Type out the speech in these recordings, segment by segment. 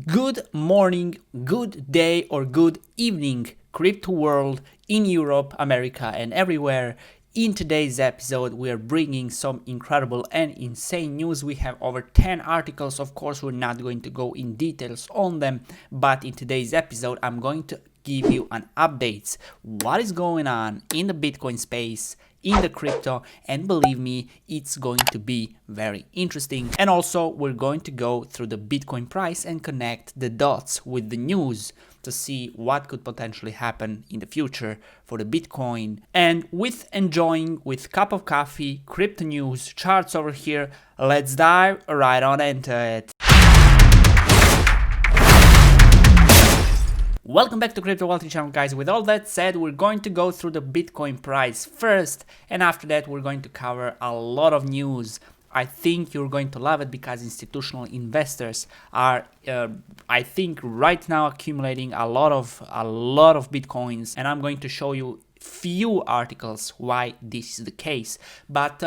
Good morning, good day, or good evening, crypto world in Europe, America, and everywhere. In today's episode, we are bringing some incredible and insane news. We have over 10 articles. Of course, we're not going to go in details on them, but in today's episode, I'm going to give you an updates. What is going on in the Bitcoin space, in the crypto, and believe me, it's going to be very interesting. And also, we're going to go through the Bitcoin price and connect the dots with the news to see what could potentially happen in the future for the Bitcoin. And with enjoying with cup of coffee, crypto news, charts over here, let's dive right on into it. Welcome back to CryptoWealthy Channel, guys. With all that said, we're going to go through the Bitcoin price first, and after that we're going to cover a lot of news. I think you're going to love it because institutional investors are, I think, right now accumulating a lot of Bitcoins, and I'm going to show you few articles why this is the case. But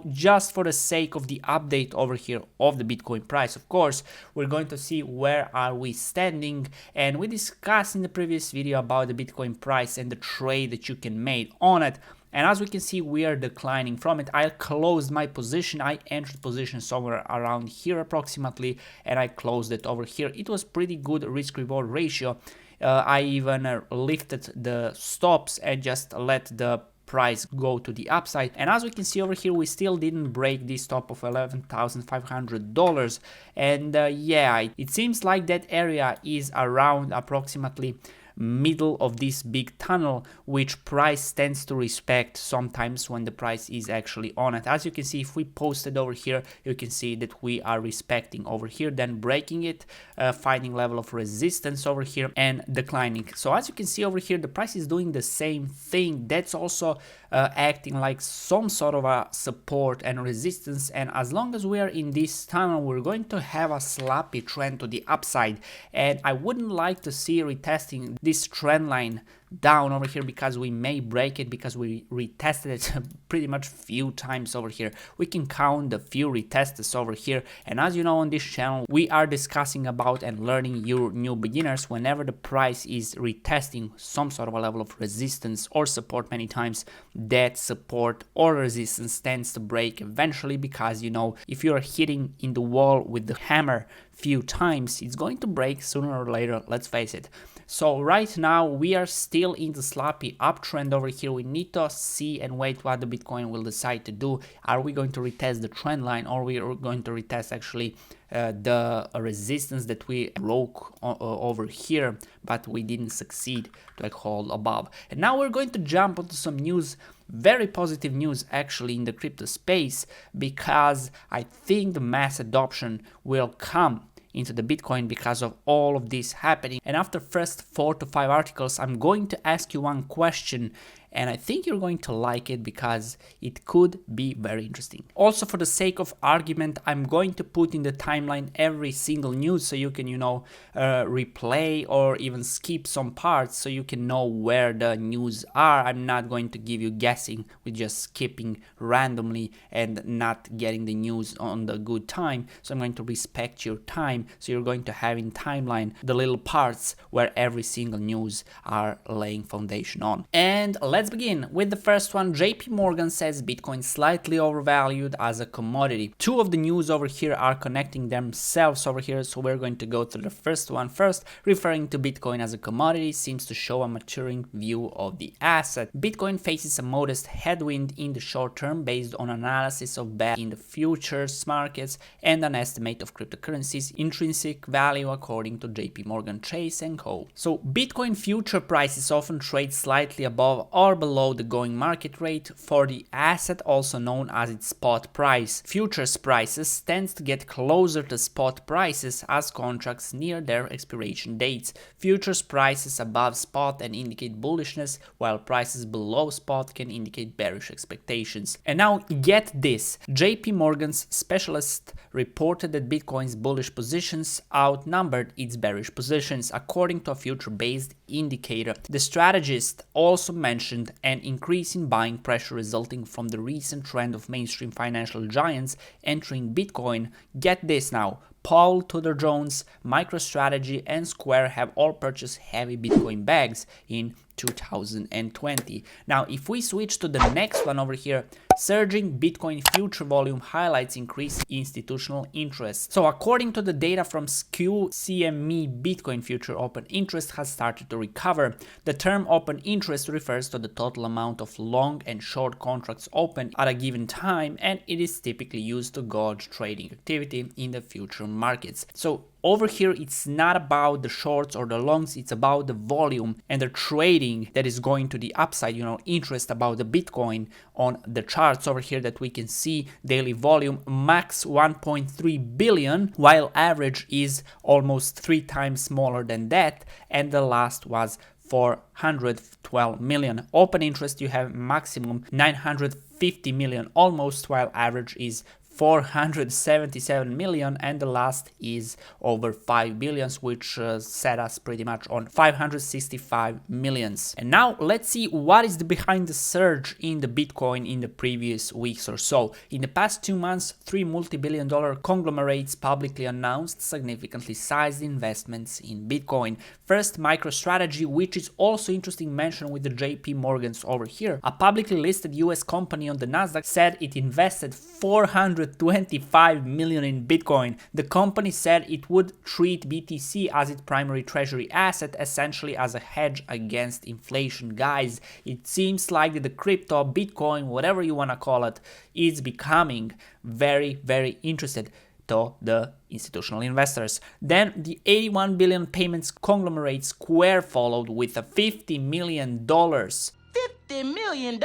just for the sake of the update over here of the Bitcoin price, of course, we're going to see where are we standing, and we discussed in the previous video about the Bitcoin price and the trade that you can make on it. And as we can see, we are declining from it. I closed my position. I entered position somewhere around here approximately, and I closed it over here. It was pretty good risk-reward ratio. I even lifted the stops and just let the price go to the upside. And as we can see over here, we still didn't break this top of $11,500. And it seems like that area is around approximately middle of this big tunnel, which price tends to respect sometimes when the price is actually on it. As you can see, if we posted over here, you can see that we are respecting over here, then breaking it, finding level of resistance over here and declining. So as you can see over here, the price is doing the same thing. That's also acting like some sort of a support and resistance, and as long as we are in this tunnel, we're going to have a sloppy trend to the upside, and I wouldn't like to see retesting this trend line down over here because we may break it, because we retested it pretty much few times over here. We can count the few retests over here, and as you know, on this channel we are discussing about and learning your new beginners. Whenever the price is retesting some sort of a level of resistance or support many times, that support or resistance tends to break eventually, because if you are hitting in the wall with the hammer few times, it's going to break sooner or later, let's face it. So right now we are still in the sloppy uptrend over here. We need to see and wait what the Bitcoin will decide to do. Are we going to retest the trend line, or we are going to retest actually the resistance that we broke over here, but we didn't succeed to hold above? And now we're going to jump onto some news, very positive news actually in the crypto space, because I think the mass adoption will come into the Bitcoin because of all of this happening. And after first 4 to 5 articles, I'm going to ask you one question, and I think you're going to like it because it could be very interesting. Also, for the sake of argument, I'm going to put in the timeline every single news so you can, replay or even skip some parts so you can know where the news are. I'm not going to give you guessing with just skipping randomly and not getting the news on the good time. So I'm going to respect your time. So you're going to have in timeline the little parts where every single news are laying foundation on. And let's begin with the first one. JpMorgan says Bitcoin slightly overvalued as a commodity. Two of the news over here are connecting themselves over here, so we're going to go to the first one first. Referring to Bitcoin as a commodity seems to show a maturing view of the asset. Bitcoin faces a modest headwind in the short term based on analysis of bets in the futures markets and an estimate of cryptocurrencies intrinsic value according to JpMorgan Chase & Co. So Bitcoin future prices often trade slightly above or below the going market rate for the asset, also known as its spot price. Futures prices tends to get closer to spot prices as contracts near their expiration dates. Futures prices above spot and indicate bullishness, while prices below spot can indicate bearish expectations. And now get this, JpMorgan's specialist reported that Bitcoin's bullish positions outnumbered its bearish positions according to a future-based indicator. The strategist also mentioned an increase in buying pressure resulting from the recent trend of mainstream financial giants entering Bitcoin, get this now, Paul Tudor Jones, MicroStrategy, and Square have all purchased heavy Bitcoin bags in 2020. Now, if we switch to the next one over here, surging Bitcoin future volume highlights increased institutional interest. So according to the data from Skew CME, Bitcoin future open interest has started to recover. The term open interest refers to the total amount of long and short contracts open at a given time, and it is typically used to gauge trading activity in the future markets. So over here, it's not about the shorts or the longs, it's about the volume and the trading that is going to the upside, interest about the Bitcoin on the charts over here that we can see daily volume max 1.3 billion, while average is almost 3 times smaller than that, and the last was 412 million. Open interest, you have maximum 950 million almost, while average is 477 million, and the last is over 5 billions, which set us pretty much on 565 millions. And now let's see what is behind the surge in the Bitcoin in the previous weeks or so. In the past 2 months, 3 multi-billion-dollar conglomerates publicly announced significantly sized investments in Bitcoin. First, MicroStrategy, which is also interesting mention with the JpMorgans over here. A publicly listed US company on the Nasdaq said it invested 425 million in Bitcoin. The company said it would treat BTC as its primary treasury asset, essentially as a hedge against inflation. Guys, it seems like the crypto, Bitcoin, whatever you want to call it, is becoming very, very interested to the institutional investors. Then the 81 billion payments conglomerate Square followed with a $50 million. $50 million? And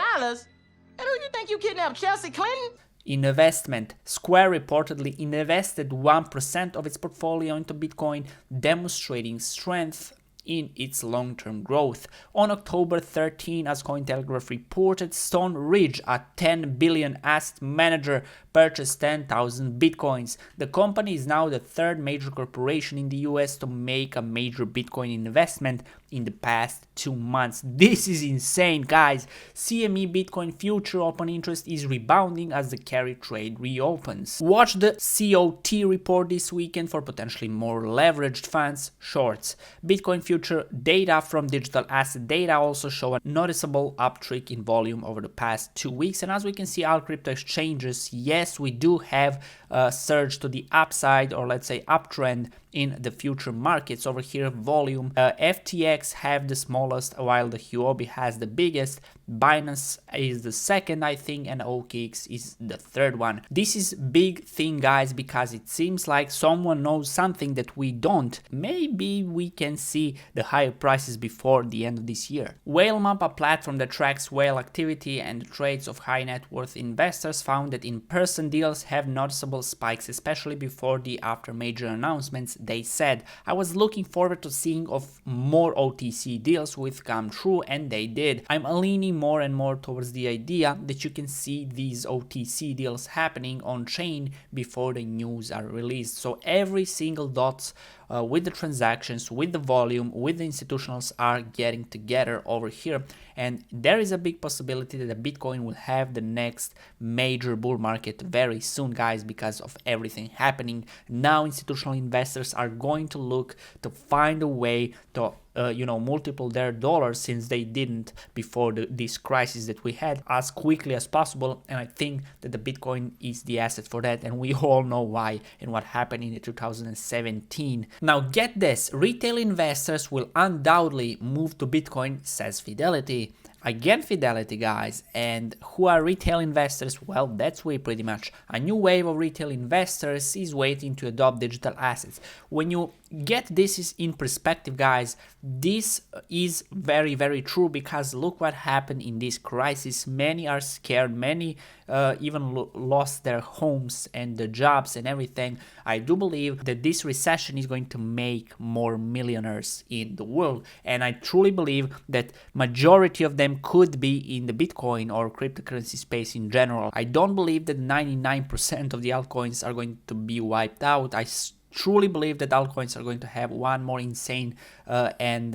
who you think you kidnapped, Chelsea Clinton? Investment. Square reportedly invested 1% of its portfolio into Bitcoin, demonstrating strength in its long-term growth. On October 13, as Cointelegraph reported, Stone Ridge, a 10 billion asset manager, purchased 10,000 Bitcoins. The company is now the third major corporation in the US to make a major Bitcoin investment in the past 2 months. This is insane, guys. CME Bitcoin future open interest is rebounding as the carry trade reopens. Watch the COT report this weekend for potentially more leveraged funds shorts. Bitcoin future data from digital asset data also show a noticeable uptick in volume over the past 2 weeks, and as we can see, all crypto exchanges, yes, we do have a surge to the upside, or let's say uptrend in the future markets. Over here, volume, FTX have the smallest while the Huobi has the biggest. Binance is the second, I think, and OKX is the third one. This is big thing, guys, because it seems like someone knows something that we don't. Maybe we can see the higher prices before the end of this year. WhaleMap, a platform that tracks whale activity and the trades of high net worth investors, found that in-person deals have noticeable spikes, especially before the after major announcements. They said, I was looking forward to seeing of more OTC deals with come true, and they did. I'm leaning more and more towards the idea that you can see these OTC deals happening on chain before the news are released. So every single dots with the transactions, with the volume, with the institutionals are getting together over here, and there is a big possibility that the Bitcoin will have the next major bull market very soon, guys, because of everything happening. Now institutional investors are going to look to find a way to multiple their dollars, since they didn't before this crisis that we had, as quickly as possible. And I think that the Bitcoin is the asset for that, and we all know why and what happened in 2017. Now get this, retail investors will undoubtedly move to Bitcoin, says Fidelity. Again, Fidelity, guys. And who are retail investors? Well, that's we pretty much. A new wave of retail investors is waiting to adopt digital assets. When you get this in perspective, guys, this is very, very true, because look what happened in this crisis. Many are scared, many even lost their homes and the jobs and everything. I do believe that this recession is going to make more millionaires in the world, and I truly believe that majority of them could be in the Bitcoin or cryptocurrency space in general. I don't believe that 99% of the altcoins are going to be wiped out. I truly believe that altcoins are going to have one more insane and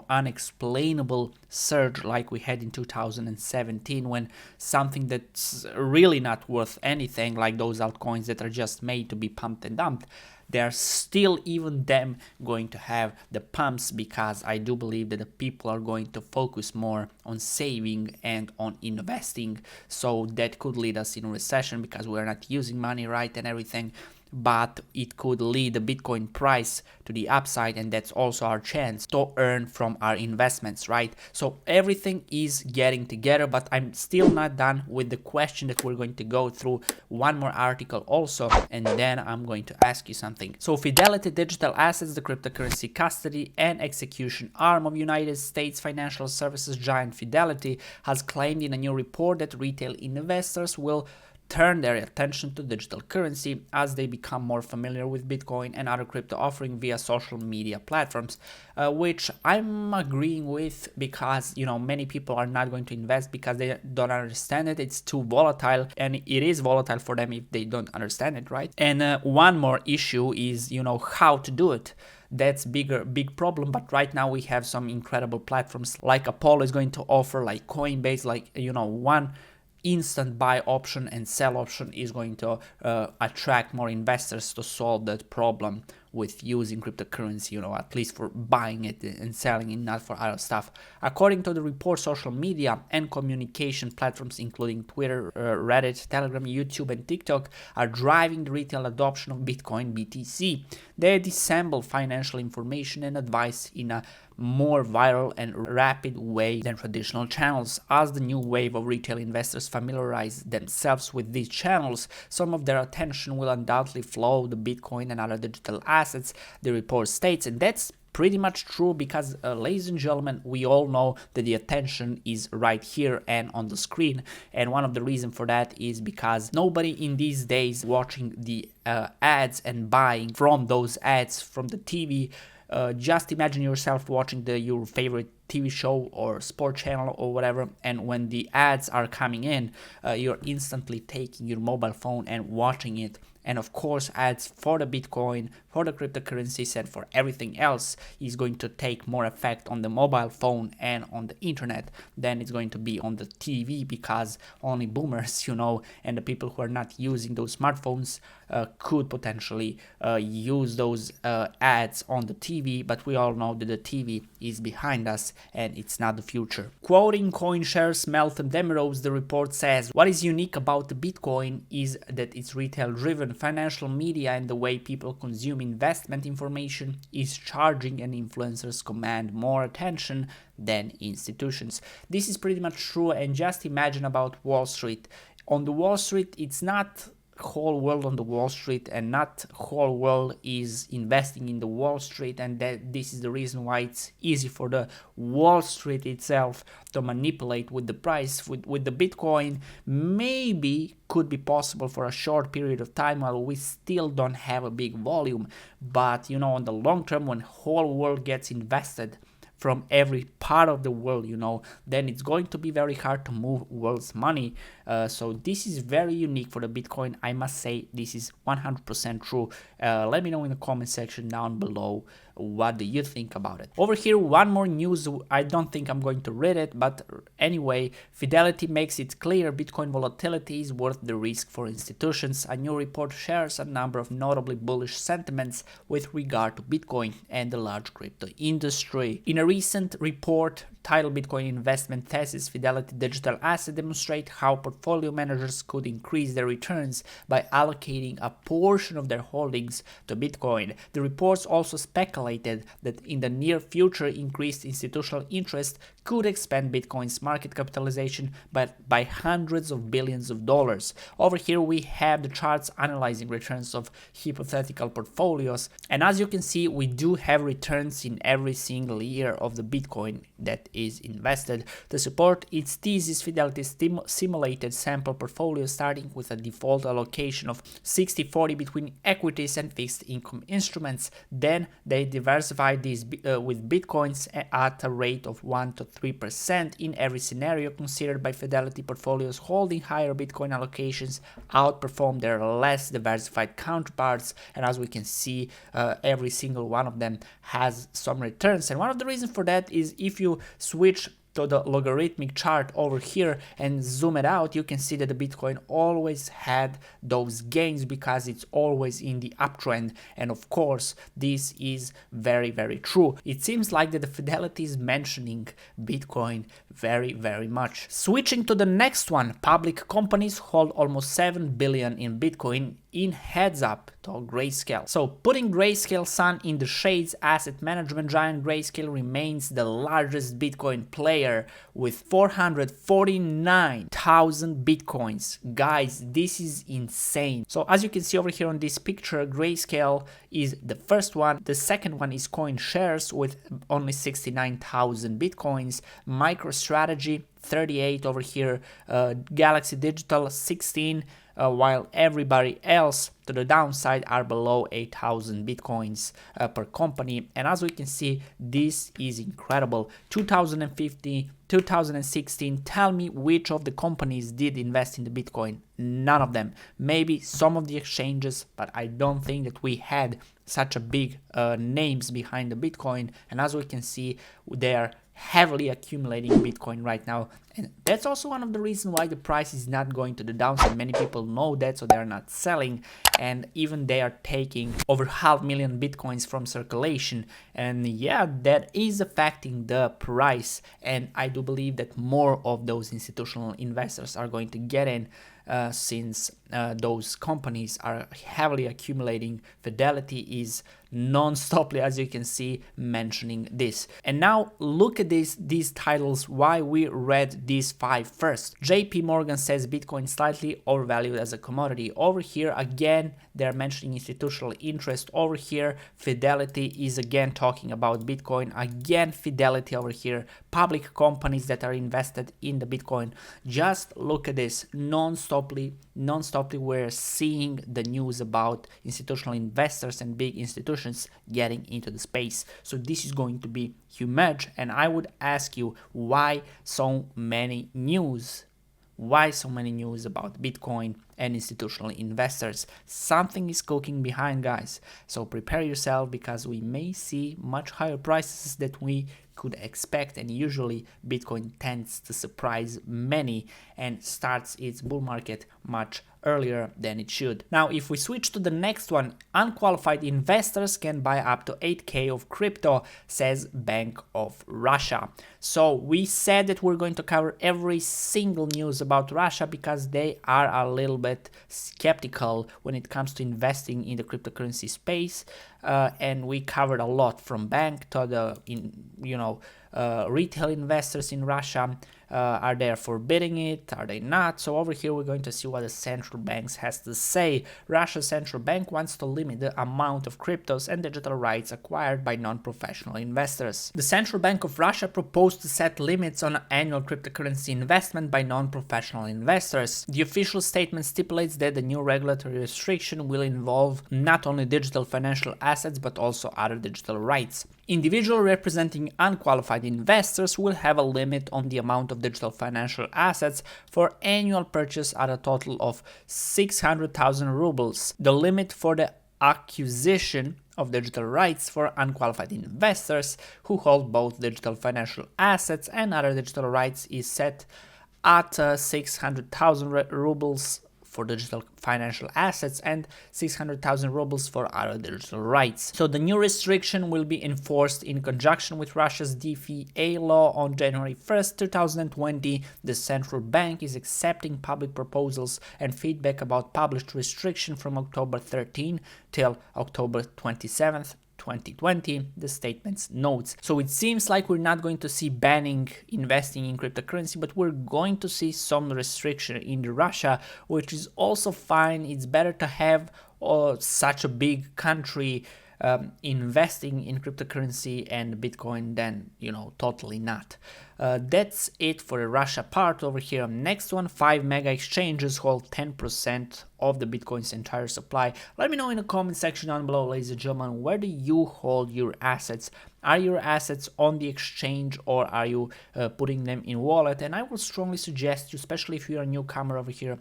unexplainable surge like we had in 2017, when something that's really not worth anything, like those altcoins that are just made to be pumped and dumped, they are still, even them, going to have the pumps, because I do believe that the people are going to focus more on saving and on investing. So that could lead us in a recession because we're not using money right and everything. But it could lead the Bitcoin price to the upside, and that's also our chance to earn from our investments, right? So everything is getting together, but I'm still not done with the question that we're going to go through one more article also, and then I'm going to ask you something. So Fidelity Digital Assets, the cryptocurrency custody and execution arm of United States financial services giant Fidelity, has claimed in a new report that retail investors will turn their attention to digital currency as they become more familiar with Bitcoin and other crypto offering via social media platforms, which I'm agreeing with, because many people are not going to invest because they don't understand it. It's too volatile, and it is volatile for them if they don't understand it, right? And one more issue is how to do it. That's big problem. But right now we have some incredible platforms like Apollo is going to offer, like Coinbase, like one instant buy option and sell option is going to attract more investors to solve that problem with using cryptocurrency, at least for buying it and selling it, not for other stuff. According to the report, social media and communication platforms including Twitter, Reddit, Telegram, YouTube, and TikTok are driving the retail adoption of Bitcoin BTC. They dissemble financial information and advice in a more viral and rapid way than traditional channels. As the new wave of retail investors familiarize themselves with these channels, some of their attention will undoubtedly flow to Bitcoin and other digital assets, the report states. And that's pretty much true because, ladies and gentlemen, we all know that the attention is right here and on the screen. And one of the reasons for that is because nobody in these days watching the ads and buying from those ads from the TV. Just imagine yourself watching your favorite TV show or sport channel or whatever, and when the ads are coming in, you're instantly taking your mobile phone and watching it. And of course, ads for the Bitcoin, for the cryptocurrencies, and for everything else is going to take more effect on the mobile phone and on the internet than it's going to be on the TV, because only boomers, and the people who are not using those smartphones could potentially use those ads on the TV. But we all know that the TV is behind us and it's not the future. Quoting CoinShares Melton Demirose, the report says, "What is unique about the Bitcoin is that it's retail-driven. Financial media and the way people consume investment information is charging, and influencers command more attention than institutions." This is pretty much true. And just imagine about Wall Street. On the Wall Street, it's not whole world on the Wall Street, and not whole world is investing in the Wall Street, and that this is the reason why it's easy for the Wall Street itself to manipulate with the price. With the Bitcoin, maybe could be possible for a short period of time while we still don't have a big volume, but on the long term, when whole world gets invested from every part of the world, then it's going to be very hard to move world's money. So this is very unique for the Bitcoin. I must say this is 100% true. Let me know in the comment section down below, what do you think about it? Over here, one more news. I don't think I'm going to read it, but anyway, Fidelity makes it clear Bitcoin volatility is worth the risk for institutions. A new report shares a number of notably bullish sentiments with regard to Bitcoin and the large crypto industry. In a recent report titled Bitcoin Investment Thesis, Fidelity Digital Asset demonstrate how portfolio managers could increase their returns by allocating a portion of their holdings to Bitcoin. The reports also speculated that in the near future, increased institutional interest could expand Bitcoin's market capitalization by hundreds of billions of dollars. Over here we have the charts analyzing returns of hypothetical portfolios, and as you can see, we do have returns in every single year of the Bitcoin that is invested. To support its thesis, Fidelity simulated sample portfolios starting with a default allocation of 60-40 between equities and fixed income instruments. Then they diversified these with Bitcoins at a rate of 1 to 3% in every scenario considered by Fidelity. Portfolios holding higher Bitcoin allocations outperform their less diversified counterparts, and as we can see, every single one of them has some returns. And one of the reasons for that is if you switch to the logarithmic chart over here and zoom it out, you can see that the Bitcoin always had those gains because it's always in the uptrend. And of course, this is very, very true. It seems like that the Fidelity is mentioning Bitcoin very, very much. Switching to the next one, public companies hold almost 7 billion in Bitcoin in heads up to Grayscale. So putting Grayscale sun in the shades, asset management giant Grayscale remains the largest Bitcoin player with 449,000 Bitcoins. Guys, this is insane. So as you can see over here on this picture, Grayscale is the first one. The second one is CoinShares with only 69,000 Bitcoins. MicroStrategy 38 over here, Galaxy Digital 16, while everybody else to the downside are below 8,000 Bitcoins per company. And as we can see, this is incredible. 2050, 2016, tell me which of the companies did invest in the Bitcoin? None of them. Maybe some of the exchanges, but I don't think that we had such a big names behind the Bitcoin. And as we can see, they are heavily accumulating Bitcoin right now, and that's also one of the reasons why the price is not going to the downside. Many people know that, so they're not selling, and even they are taking over 500,000 Bitcoins from circulation, and yeah, that is affecting the price. And I do believe that more of those institutional investors are going to get in since those companies are heavily accumulating. Fidelity is non-stoply, as you can see, mentioning this. And now look at these titles, why we read these 5 first. JpMorgan says Bitcoin slightly overvalued as a commodity. Over here again they're mentioning institutional interest. Over here Fidelity is again talking about Bitcoin. Again Fidelity over here, public companies that are invested in the Bitcoin. Just look at this, non-stoply we're seeing the news about institutional investors and big institutions getting into the space. So this is going to be huge, and I would ask you, why so many news? Why so many news about Bitcoin and institutional investors? Something is cooking behind, guys. So prepare yourself, because we may see much higher prices than we could expect, and usually Bitcoin tends to surprise many and starts its bull market much earlier than it should. Now, if we switch to the next one, unqualified investors can buy up to 8K of crypto, says Bank of Russia. So we said that we're going to cover every single news about Russia because they are a little bit skeptical when it comes to investing in the cryptocurrency space, and we covered a lot from bank to the retail investors in Russia. Are they forbidding it? Are they not? So over here we're going to see what the central banks has to say. Russia's central bank wants to limit the amount of cryptos and digital rights acquired by non-professional investors. The Central Bank of Russia proposed to set limits on annual cryptocurrency investment by non-professional investors. The official statement stipulates that the new regulatory restriction will involve not only digital financial assets but also other digital rights. Individuals representing unqualified investors will have a limit on the amount of digital financial assets for annual purchase at a total of 600,000 rubles. The limit for the acquisition of digital rights for unqualified investors who hold both digital financial assets and other digital rights is set at 600,000 rubles for digital financial assets and 600,000 rubles for other digital rights. So the new restriction will be enforced in conjunction with Russia's DFA law on January 1st, 2020. The central bank is accepting public proposals and feedback about published restriction from October 13 till October 27th. 2020, the statement notes. So it seems like we're not going to see banning investing in cryptocurrency, but we're going to see some restriction in Russia, which is also fine. It's better to have such a big country investing in cryptocurrency and Bitcoin than, totally not. That's it for the Russia part. Over here, next one, 5 mega exchanges hold 10% of the Bitcoin's entire supply. Let me know in the comment section down below, ladies and gentlemen, where do you hold your assets? Are your assets on the exchange, or are you putting them in wallet? And I will strongly suggest you, especially if you're a newcomer over here,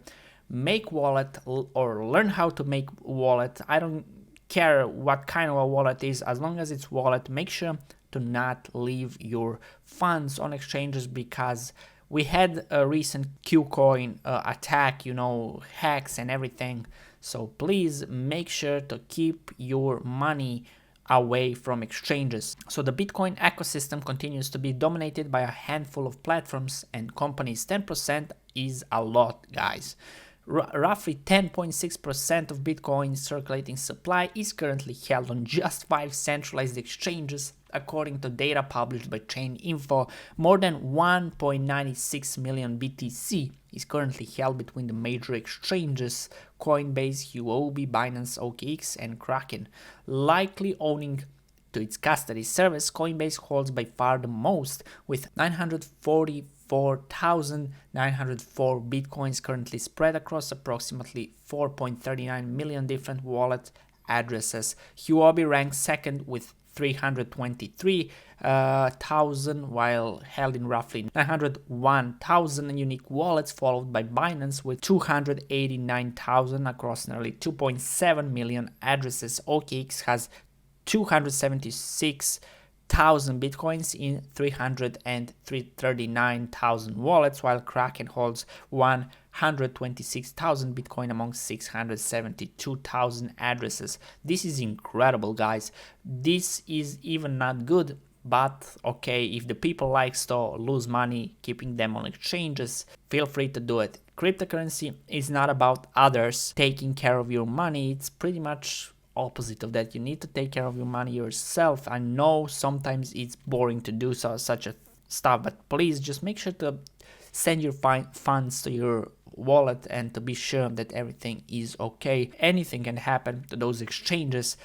make wallet or learn how to make wallet. I don't care what kind of a wallet is, as long as it's wallet, make sure to not leave your funds on exchanges because we had a recent Qcoin attack, hacks and everything. So please make sure to keep your money away from exchanges. So the Bitcoin ecosystem continues to be dominated by a handful of platforms and companies. 10% is a lot, guys. Roughly 10.6% of Bitcoin circulating supply is currently held on just 5 centralized exchanges, according to data published by Chain Info. More than 1.96 million BTC is currently held between the major exchanges Coinbase, Huobi, Binance, OKX, and Kraken. Likely owning to its custody service, Coinbase holds by far the most, with 944,904 Bitcoins currently spread across approximately 4.39 million different wallet addresses. Huobi ranks second with 323,000, while held in roughly 901,000 unique wallets, followed by Binance with 289,000 across nearly 2.7 million addresses. OKX has 276,000 Bitcoins in 339,000 wallets, while Kraken holds 126,000 Bitcoin among 672,000 addresses. This is incredible, guys. This is even not good, but okay, if the people likes to lose money keeping them on exchanges, feel free to do it. Cryptocurrency is not about others taking care of your money. It's pretty much opposite of that. You need to take care of your money yourself. I know sometimes it's boring to do such a stuff, but please just make sure to send your funds to your wallet and to be sure that everything is okay. Anything can happen to those exchanges.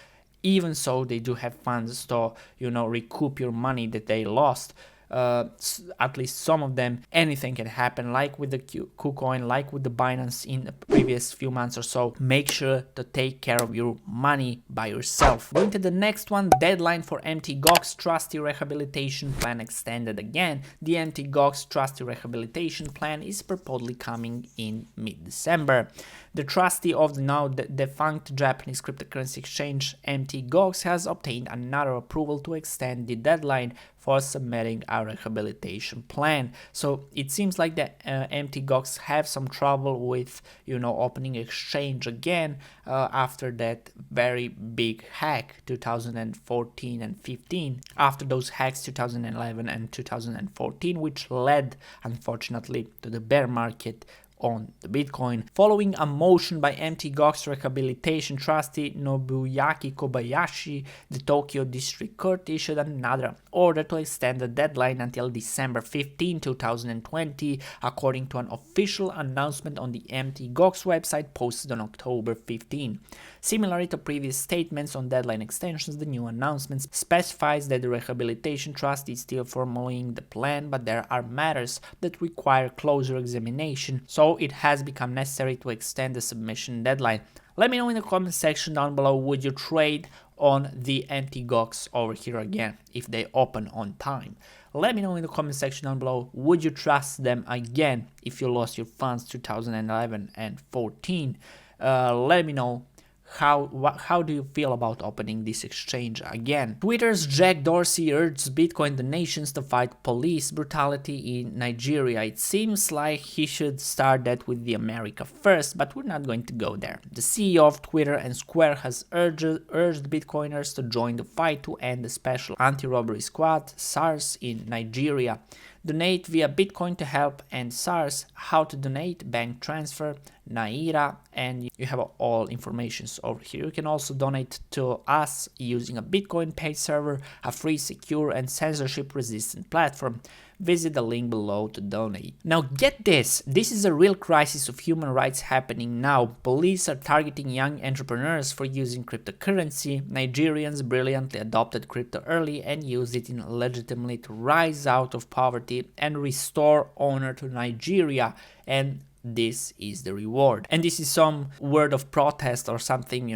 Even so, they do have funds to recoup your money that they lost. At least some of them. Anything can happen, like with the KuCoin, like with the Binance in the previous few months or so. Make sure to take care of your money by yourself. Going to the next one, deadline for Mt. Gox Trustee Rehabilitation Plan extended again. The Mt. Gox Trustee Rehabilitation Plan is purportedly coming in mid-December. The trustee of the now defunct Japanese cryptocurrency exchange Mt. Gox has obtained another approval to extend the deadline for submitting a rehabilitation plan. So it seems like the Mt. Gox have some trouble with opening exchange again after that very big hack 2014 and 15. After those hacks 2011 and 2014, which led unfortunately to the bear market on the Bitcoin. Following a motion by Mt. Gox Rehabilitation Trustee Nobuyaki Kobayashi, the Tokyo District Court issued another order to extend the deadline until December 15, 2020, according to an official announcement on the Mt. Gox website posted on October 15. Similarly to previous statements on deadline extensions, the new announcement specifies that the Rehabilitation Trust is still following the plan, but there are matters that require closer examination, so it has become necessary to extend the submission deadline. Let me know in the comment section down below, would you trade on the Mt. Gox over here again if they open on time? Let me know in the comment section down below, would you trust them again if you lost your funds 2011 and 14? Let me know. How do you feel about opening this exchange again? Twitter's Jack Dorsey urges Bitcoin donations to fight police brutality in Nigeria. It seems like he should start that with the America first, but we're not going to go there. The CEO of Twitter and Square has urged Bitcoiners to join the fight to end the special anti-robbery squad, SARS, in Nigeria. Donate via Bitcoin to help end SARS. How to donate, bank transfer, Naira, and you have all information over here. You can also donate to us using a Bitcoin Pay server, a free, secure, and censorship-resistant platform. Visit the link below to donate. Now get this, this is a real crisis of human rights happening now. Police are targeting young entrepreneurs for using cryptocurrency. Nigerians brilliantly adopted crypto early and used it legitimately to rise out of poverty and restore honor to Nigeria. And this is the reward. And this is some word of protest or something,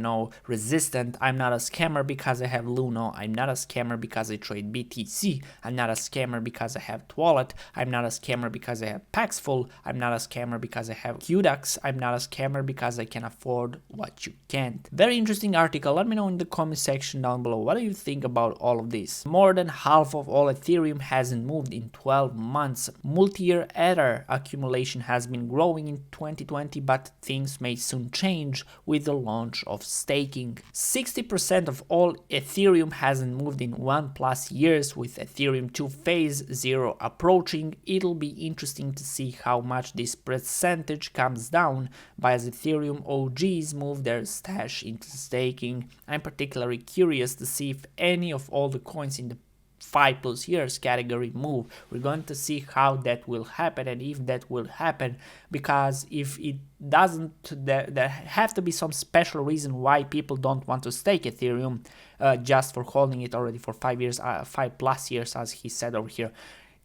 resistant. I'm not a scammer because I have Luno. I'm not a scammer because I trade BTC. I'm not a scammer because I have Wallet. I'm not a scammer because I have Paxful. I'm not a scammer because I have QDAX. I'm not a scammer because I can afford what you can't. Very interesting article. Let me know in the comment section down below. What do you think about all of this? More than half of all Ethereum hasn't moved in 12 months. Multi-year Ether accumulation has been growing in 2020, but things may soon change with the launch of staking. 60% of all Ethereum hasn't moved in 1+ years. With Ethereum 2 phase 0 approaching, it'll be interesting to see how much this percentage comes down by as Ethereum OGs move their stash into staking. I'm particularly curious to see if any of all the coins in the 5+ years category move. We're going to see how that will happen and if that will happen, because if it doesn't, there have to be some special reason why people don't want to stake Ethereum just for holding it already for 5 years, 5+ years, as he said over here.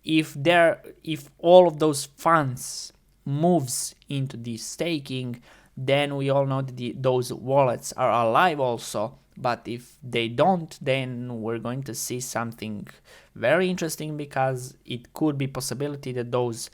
If all of those funds moves into this staking, then we all know that those wallets are alive also. But if they don't, then we're going to see something very interesting, because it could be possibility that those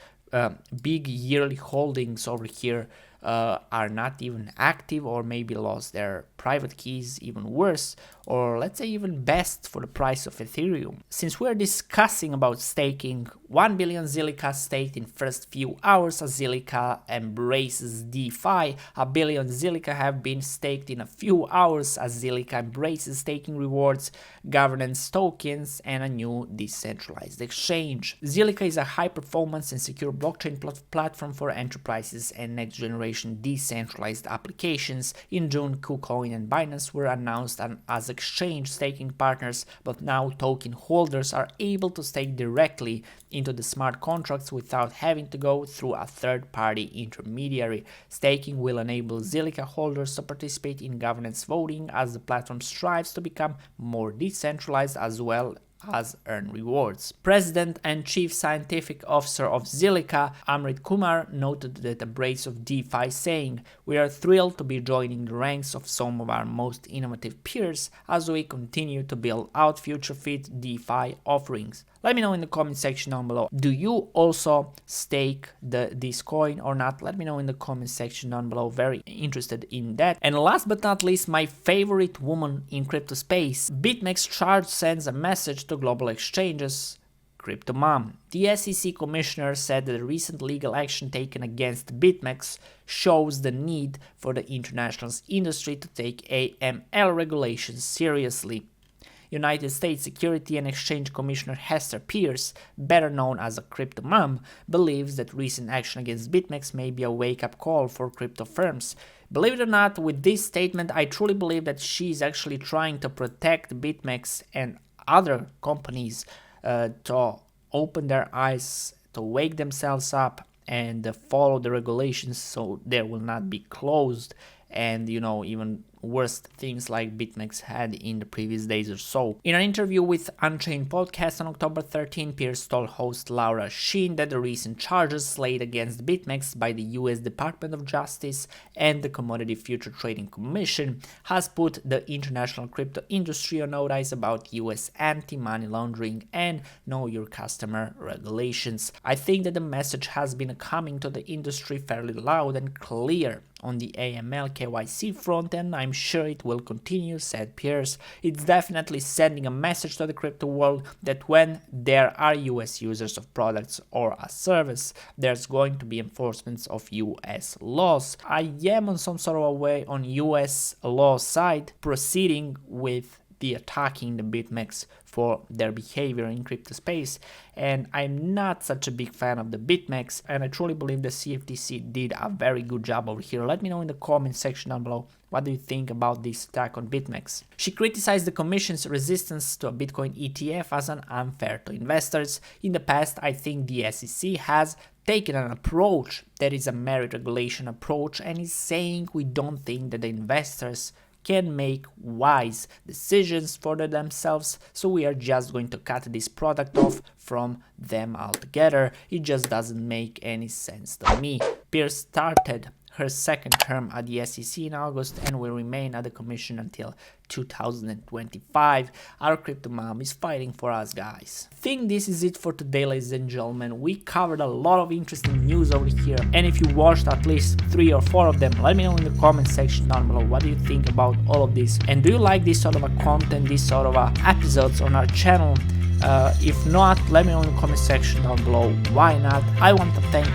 big yearly holdings over here are not even active, or maybe lost their private keys, even worse, or let's say even best for the price of Ethereum. Since we're discussing about staking, 1 billion Zilliqa staked in first few hours as Zilliqa embraces DeFi. 1 billion Zilliqa have been staked in a few hours as Zilliqa embraces staking rewards, governance tokens, and a new decentralized exchange. Zilliqa is a high-performance and secure blockchain platform for enterprises and next-generation decentralized applications. In June, KuCoin and Binance were announced as exchange staking partners, but now token holders are able to stake directly into the smart contracts without having to go through a third-party intermediary. Staking will enable Zilliqa holders to participate in governance voting as the platform strives to become more decentralized as well as earn rewards. President and Chief Scientific Officer of Zilliqa, Amrit Kumar, noted that embrace of DeFi, saying, "We are thrilled to be joining the ranks of some of our most innovative peers as we continue to build out future-fit DeFi offerings." Let me know in the comment section down below. Do you also stake this coin or not? Let me know in the comment section down below. Very interested in that. And last but not least, my favorite woman in crypto space. BitMex charge sends a message to global exchanges. CryptoMom. The SEC commissioner said that the recent legal action taken against BitMex shows the need for the international industry to take AML regulations seriously. United States Security and Exchange Commissioner Hester Pierce, better known as a CryptoMom, believes that recent action against BitMex may be a wake-up call for crypto firms. Believe it or not, with this statement, I truly believe that she's actually trying to protect BitMex and other companies to open their eyes, to wake themselves up and follow the regulations so they will not be closed and, even worse things like BitMex had in the previous days or so. In an interview with Unchained Podcast on October 13, Pierce told host Laura Sheen that the recent charges laid against BitMex by the US Department of Justice and the Commodity Future Trading Commission has put the international crypto industry on notice about US anti-money laundering and know your customer regulations. I think that the message has been coming to the industry fairly loud and clear on the AML KYC front, and I'm sure it will continue, said Pierce. It's definitely sending a message to the crypto world that when there are US users of products or a service, there's going to be enforcements of US laws. I am on some sort of a way on US law side proceeding with the attacking the BitMex for their behavior in crypto space, and I'm not such a big fan of the BitMex, and I truly believe the CFTC did a very good job over here. Let me know in the comment section down below, what do you think about this attack on BitMex? She criticized the Commission's resistance to a Bitcoin ETF as an unfair to investors. In the past, I think the SEC has taken an approach that is a merit regulation approach and is saying we don't think that the investors can make wise decisions for themselves, so we are just going to cut this product off from them altogether. It just doesn't make any sense to me. Pierce started her second term at the SEC in August and will remain at the commission until 2025. Our CryptoMom is fighting for us, guys. I think this is it for today, ladies and gentlemen. We covered a lot of interesting news over here, and if you watched at least 3 or 4 of them, let me know in the comment section down below what do you think about all of this, and do you like this sort of a content, this sort of episodes on our channel? If not, let me know in the comment section down below why not. I want to thank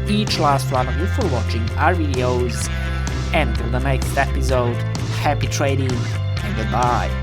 each last one of you for watching our videos, and until the next episode, happy trading and goodbye.